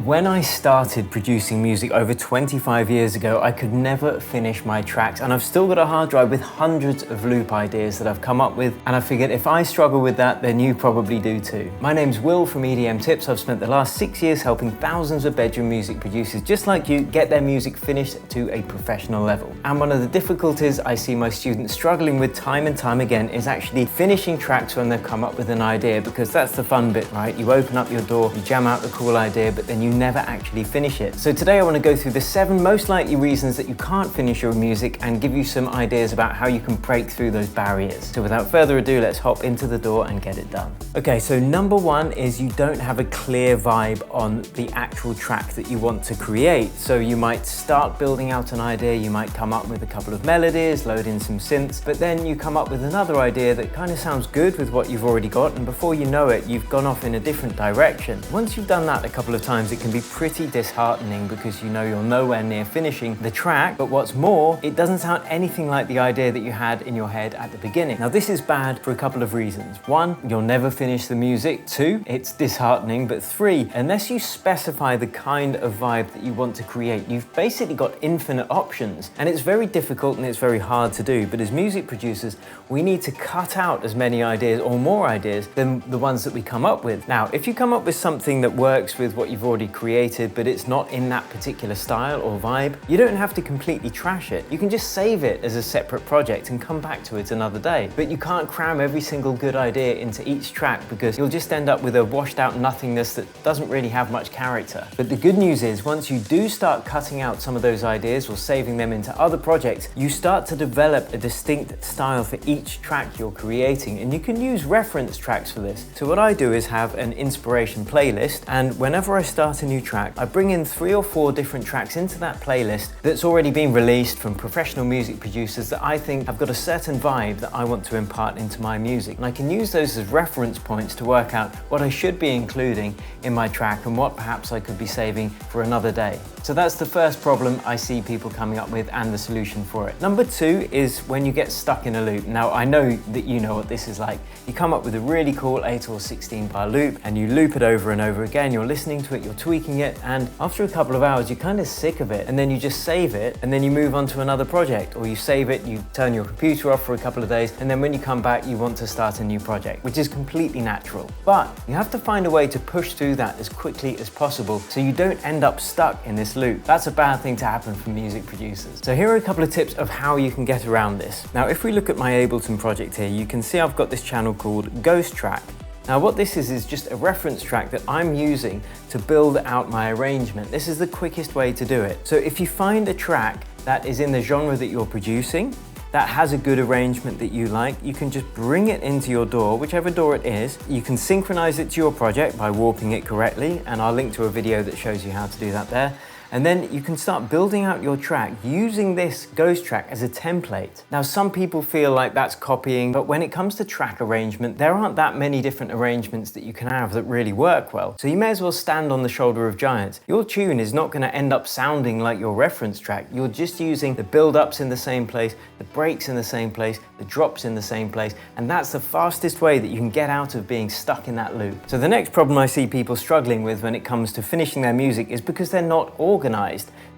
When I started producing music over 25 years ago, I could never finish my tracks, and I've still got a hard drive with hundreds of loop ideas that I've come up with, and I figured if I struggle with that, then you probably do too. My name's Will from EDM Tips. I've spent the last 6 years helping thousands of bedroom music producers just like you get their music finished to a professional level. And one of the difficulties I see my students struggling with time and time again is actually finishing tracks when they've come up with an idea, because that's the fun bit, right? You open up your door, you jam out the cool idea, but then you never actually finish it. So today I want to go through the 7 most likely reasons that you can't finish your music and give you some ideas about how you can break through those barriers. So without further ado, let's hop into the door and get it done. Okay, so number 1 is you don't have a clear vibe on the actual track that you want to create. So you might start building out an idea, you might come up with a couple of melodies, load in some synths, but then you come up with another idea that kind of sounds good with what you've already got, and before you know it, you've gone off in a different direction. Once you've done that a couple of times, it can be pretty disheartening because you know you're nowhere near finishing the track, but what's more, it doesn't sound anything like the idea that you had in your head at the beginning. Now this is bad for a couple of reasons. 1, you'll never finish the music. 2, it's disheartening. But 3, unless you specify the kind of vibe that you want to create, you've basically got infinite options, and it's very difficult and it's very hard to do. But as music producers, we need to cut out as many ideas or more ideas than the ones that we come up with. Now, if you come up with something that works with what you've already created, but it's not in that particular style or vibe, you don't have to completely trash it. You can just save it as a separate project and come back to it another day. But you can't cram every single good idea into each track, because you'll just end up with a washed out nothingness that doesn't really have much character. But the good news is, once you do start cutting out some of those ideas or saving them into other projects, you start to develop a distinct style for each track you're creating, and you can use reference tracks for this. So what I do is have an inspiration playlist, and whenever I start a new track, I bring in 3 or 4 different tracks into that playlist that's already been released from professional music producers that I think have got a certain vibe that I want to impart into my music. And I can use those as reference points to work out what I should be including in my track and what perhaps I could be saving for another day. So that's the first problem I see people coming up with, and the solution for it. Number 2 is when you get stuck in a loop. Now I know that you know what this is like. You come up with a really cool 8 or 16 bar loop and you loop it over and over again. You're listening to it, you're tweaking it, and after a couple of hours you're kind of sick of it, and then you just save it and then you move on to another project, or you save it, you turn your computer off for a couple of days, and then when you come back you want to start a new project, which is completely natural. But you have to find a way to push through that as quickly as possible so you don't end up stuck in this loop. That's a bad thing to happen for music producers. So here are a couple of tips of how you can get around this. Now if we look at my Ableton project here, you can see I've got this channel called Ghost Track. Now what this is just a reference track that I'm using to build out my arrangement. This is the quickest way to do it. So if you find a track that is in the genre that you're producing, that has a good arrangement that you like, you can just bring it into your DAW, whichever DAW it is. You can synchronize it to your project by warping it correctly, and I'll link to a video that shows you how to do that there. And then you can start building out your track using this Ghost Track as a template. Now some people feel like that's copying, but when it comes to track arrangement, there aren't that many different arrangements that you can have that really work well. So you may as well stand on the shoulder of giants. Your tune is not going to end up sounding like your reference track. You're just using the build-ups in the same place, the breaks in the same place, the drops in the same place, and that's the fastest way that you can get out of being stuck in that loop. So the next problem I see people struggling with when it comes to finishing their music is because they're not organized.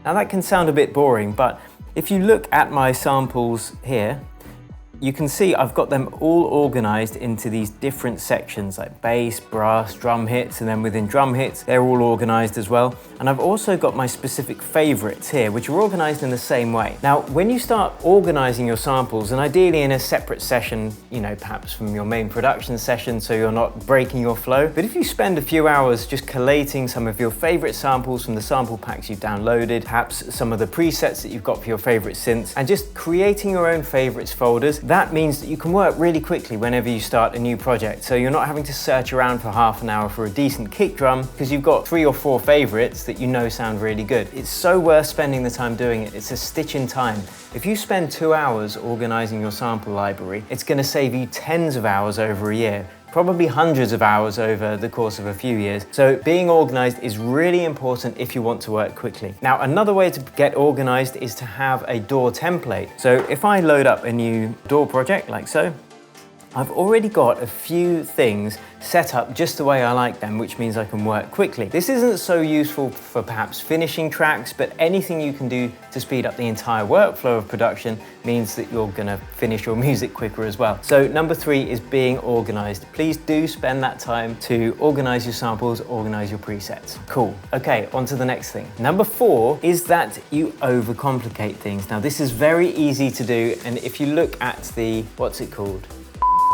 Now that can sound a bit boring, but if you look at my samples here, you can see I've got them all organized into these different sections like bass, brass, drum hits, and then within drum hits, they're all organized as well. And I've also got my specific favorites here, which are organized in the same way. Now, when you start organizing your samples, and ideally in a separate session, you know, perhaps from your main production session, so you're not breaking your flow, but if you spend a few hours just collating some of your favorite samples from the sample packs you've downloaded, perhaps some of the presets that you've got for your favorite synths, and just creating your own favorites folders, that means that you can work really quickly whenever you start a new project. So you're not having to search around for half an hour for a decent kick drum because you've got 3 or 4 favorites that you know sound really good. It's so worth spending the time doing it. It's a stitch in time. If you spend 2 hours organizing your sample library, it's going to save you tens of hours over a year. Probably hundreds of hours over the course of a few years. So being organized is really important if you want to work quickly. Now, another way to get organized is to have a DAW template. So if I load up a new DAW project like so, I've already got a few things set up just the way I like them, which means I can work quickly. This isn't so useful for perhaps finishing tracks, but anything you can do to speed up the entire workflow of production means that you're gonna finish your music quicker as well. So number 3 is being organized. Please do spend that time to organize your samples, organize your presets. Cool. Okay, on to the next thing. Number 4 is that you overcomplicate things. Now this is very easy to do, and if you look at the, what's it called?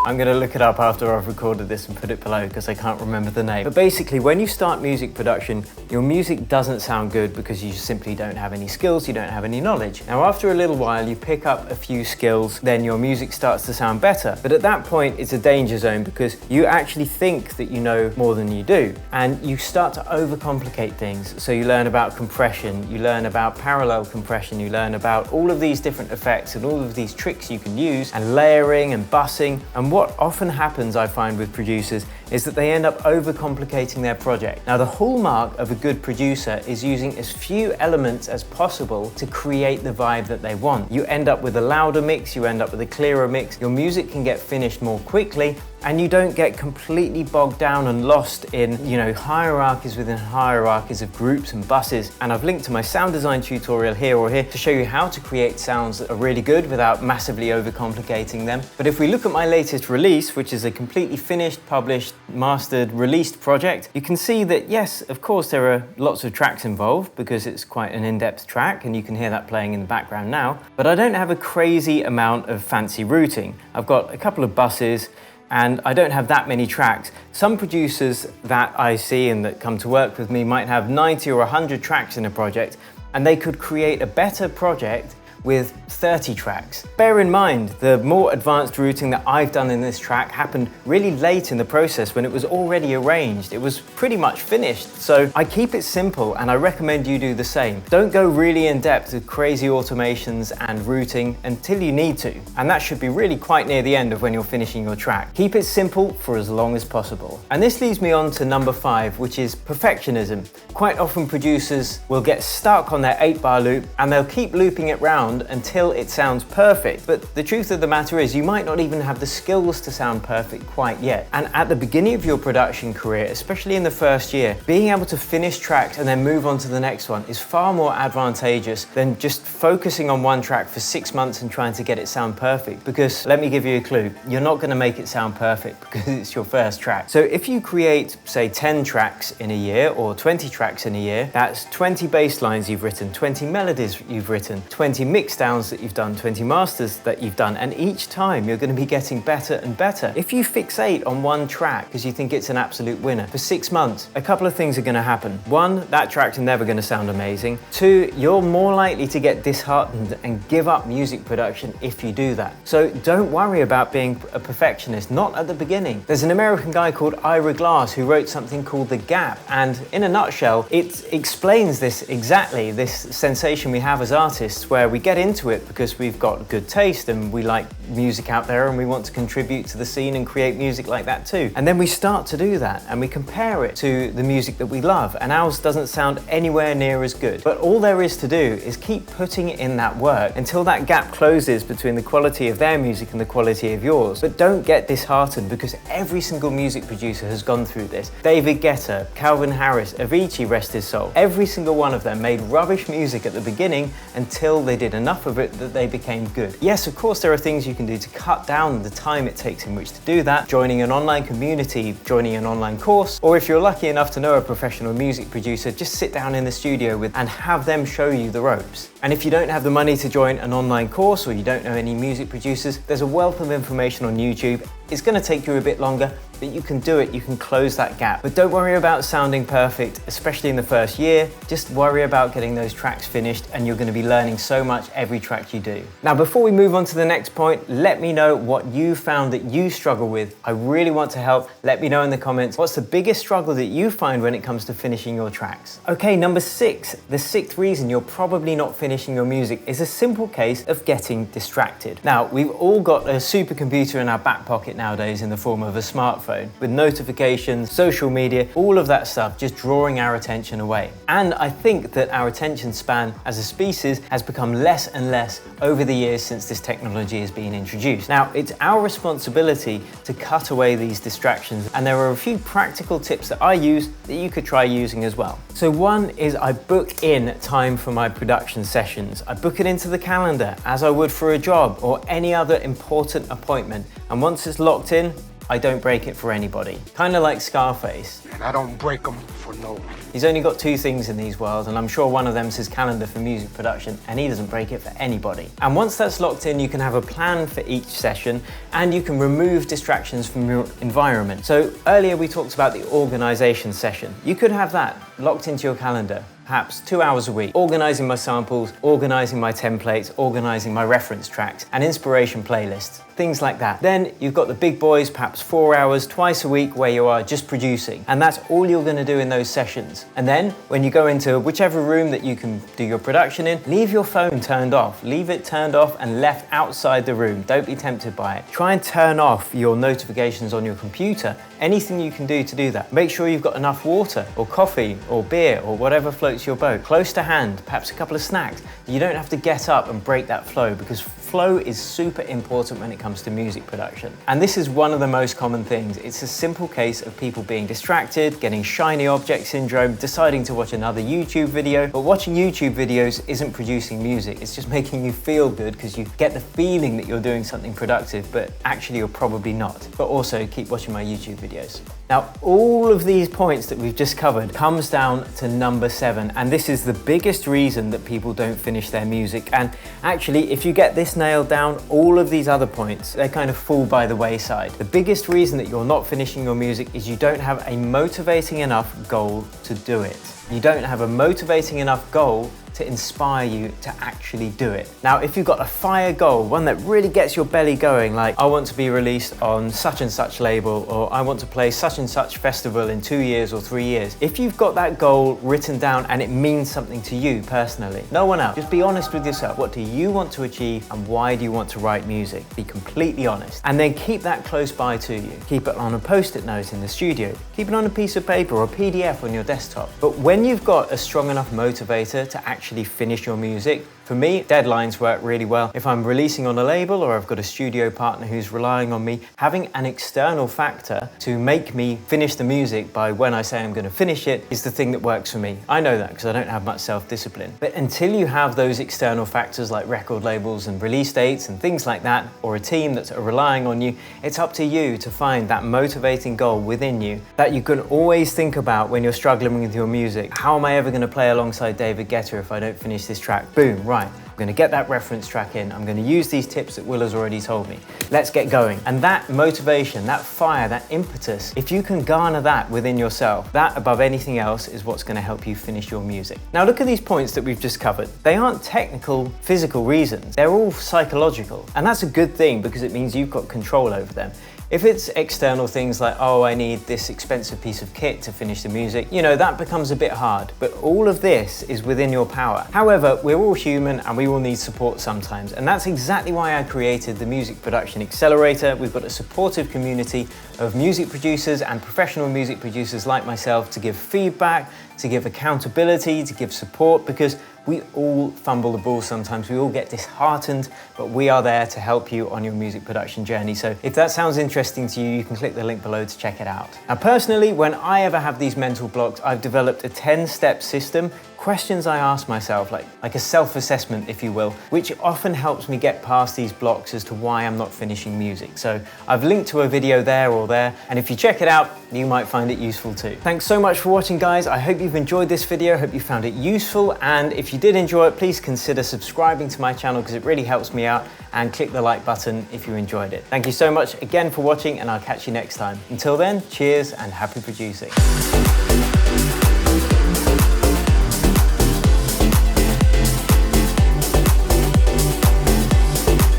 I'm going to look it up after I've recorded this and put it below because I can't remember the name. But basically, when you start music production, your music doesn't sound good because you simply don't have any skills, you don't have any knowledge. Now, after a little while, you pick up a few skills, then your music starts to sound better. But at that point, it's a danger zone because you actually think that you know more than you do. And you start to overcomplicate things. So you learn about compression, you learn about parallel compression, you learn about all of these different effects and all of these tricks you can use, and layering and bussing. And what often happens, I find, with producers is that they end up overcomplicating their project. Now, the hallmark of a good producer is using as few elements as possible to create the vibe that they want. You end up with a louder mix, you end up with a clearer mix, your music can get finished more quickly, and you don't get completely bogged down and lost in, hierarchies within hierarchies of groups and buses. And I've linked to my sound design tutorial here or here to show you how to create sounds that are really good without massively overcomplicating them. But if we look at my latest release, which is a completely finished, published, mastered, released project, you can see that yes, of course there are lots of tracks involved because it's quite an in-depth track and you can hear that playing in the background now, but I don't have a crazy amount of fancy routing. I've got a couple of buses, and I don't have that many tracks. Some producers that I see and that come to work with me might have 90 or 100 tracks in a project, and they could create a better project with 30 tracks. Bear in mind, the more advanced routing that I've done in this track happened really late in the process when it was already arranged. It was pretty much finished. So I keep it simple and I recommend you do the same. Don't go really in depth with crazy automations and routing until you need to. And that should be really quite near the end of when you're finishing your track. Keep it simple for as long as possible. And this leads me on to number 5, which is perfectionism. Quite often producers will get stuck on their 8-bar loop and they'll keep looping it round until it sounds perfect. But the truth of the matter is you might not even have the skills to sound perfect quite yet. And at the beginning of your production career, especially in the first year, being able to finish tracks and then move on to the next one is far more advantageous than just focusing on one track for 6 months and trying to get it sound perfect. Because let me give you a clue, you're not going to make it sound perfect because it's your first track. So if you create, say, 10 tracks in a year or 20 tracks in a year, that's 20 bass lines you've written, 20 melodies you've written, 20 mix downs that you've done, 20 masters that you've done, and each time you're going to be getting better and better. If you fixate on one track because you think it's an absolute winner for 6 months, a couple of things are going to happen. 1, that track's never going to sound amazing. 2, you're more likely to get disheartened and give up music production if you do that. So don't worry about being a perfectionist, not at the beginning. There's an American guy called Ira Glass who wrote something called The Gap, and in a nutshell, it explains this exactly, this sensation we have as artists where we get into it because we've got good taste and we like music out there and we want to contribute to the scene and create music like that too. And then we start to do that and we compare it to the music that we love, and ours doesn't sound anywhere near as good. But all there is to do is keep putting in that work until that gap closes between the quality of their music and the quality of yours. But don't get disheartened because every single music producer has gone through this. David Guetta, Calvin Harris, Avicii, rest his soul. Every single one of them made rubbish music at the beginning until they did enough of it that they became good. Yes, of course, there are things you can do to cut down the time it takes in which to do that. Joining an online community, joining an online course, or if you're lucky enough to know a professional music producer, just sit down in the studio with and have them show you the ropes. And if you don't have the money to join an online course or you don't know any music producers, there's a wealth of information on YouTube. It's going to take you a bit longer, but you can do it, you can close that gap. But don't worry about sounding perfect, especially in the first year. Just worry about getting those tracks finished and you're going to be learning so much every track you do. Now, before we move on to the next point, let me know what you found that you struggle with. I really want to help. Let me know in the comments, what's the biggest struggle that you find when it comes to finishing your tracks? Okay, number 6, the 6th reason you're probably not finishing your music is a simple case of getting distracted. Now, we've all got a supercomputer in our back pocket nowadays in the form of a smartphone, with notifications, social media, all of that stuff just drawing our attention away. And I think that our attention span as a species has become less and less over the years since this technology has been introduced. Now, it's our responsibility to cut away these distractions, and there are a few practical tips that I use that you could try using as well. So one is I book in time for my production sessions. I book it into the calendar as I would for a job or any other important appointment. And once it's locked in, I don't break it for anybody. Kind of like Scarface. And I don't break them for no one. He's only got two things in these worlds, and I'm sure one of them's his calendar for music production, and he doesn't break it for anybody. And once that's locked in, you can have a plan for each session, and you can remove distractions from your environment. So earlier we talked about the organization session. You could have that locked into your calendar, perhaps 2 hours a week, organizing my samples, organizing my templates, organizing my reference tracks and inspiration playlists, things like that. Then you've got the big boys, perhaps 4 hours twice a week where you are just producing. And that's all you're gonna do in those sessions. And then when you go into whichever room that you can do your production in, leave your phone turned off. Leave it turned off and left outside the room. Don't be tempted by it. Try and turn off your notifications on your computer. Anything you can do to do that. Make sure you've got enough water or coffee or beer or whatever floats your boat close to hand, perhaps a couple of snacks. You don't have to get up and break that flow, because flow is super important when it comes to music production. And this is one of the most common things. It's a simple case of people being distracted, getting shiny object syndrome, deciding to watch another YouTube video. But watching YouTube videos isn't producing music. It's just making you feel good because you get the feeling that you're doing something productive, but actually you're probably not. But also keep watching my YouTube videos. Now, all of these points that we've just covered comes down to number 7, and this is the biggest reason that people don't finish their music. And actually, if you get this nailed down, all of these other points, they kind of fall by the wayside. The biggest reason that you're not finishing your music is you don't have a motivating enough goal to do it. You don't have a motivating enough goal to inspire you to actually do it. Now, if you've got a fire goal, one that really gets your belly going, like I want to be released on such and such label, or I want to play such and such festival in 2 years or 3 years. If you've got that goal written down and it means something to you personally, no one else, just be honest with yourself. What do you want to achieve and why do you want to write music? Be completely honest. And then keep that close by to you. Keep it on a post-it note in the studio. Keep it on a piece of paper or a PDF on your desktop. But when you've got a strong enough motivator to actually finish your music, for me, deadlines work really well. If I'm releasing on a label or I've got a studio partner who's relying on me, having an external factor to make me finish the music by when I say I'm going to finish it is the thing that works for me. I know that because I don't have much self-discipline. But until you have those external factors like record labels and release dates and things like that, or a team that's relying on you, it's up to you to find that motivating goal within you that you can always think about when you're struggling with your music. How am I ever going to play alongside David Guetta if I don't finish this track? Boom, right. I'm going to get that reference track in. I'm going to use these tips that Will has already told me. Let's get going. And that motivation, that fire, that impetus, if you can garner that within yourself, that above anything else is what's going to help you finish your music. Now look at these points that we've just covered. They aren't technical, physical reasons. They're all psychological. And that's a good thing because it means you've got control over them. If it's external things like, oh, I need this expensive piece of kit to finish the music, you know, that becomes a bit hard. But all of this is within your power. However, we're all human and we will need support sometimes. And that's exactly why I created the Music Production Accelerator. We've got a supportive community of music producers and professional music producers like myself to give feedback, to give accountability, to give support, because we all fumble the ball sometimes, we all get disheartened, but we are there to help you on your music production journey. So if that sounds interesting to you, you can click the link below to check it out. Now personally, when I ever have these mental blocks, I've developed a 10-step system, questions I ask myself, like a self-assessment, if you will, which often helps me get past these blocks as to why I'm not finishing music. So I've linked to a video there or there, and if you check it out, you might find it useful too. Thanks so much for watching, guys. I hope you've enjoyed this video. I hope you found it useful. And if you did enjoy it, please consider subscribing to my channel because it really helps me out, and click the like button if you enjoyed it. Thank you so much again for watching, and I'll catch you next time. Until then, cheers and happy producing.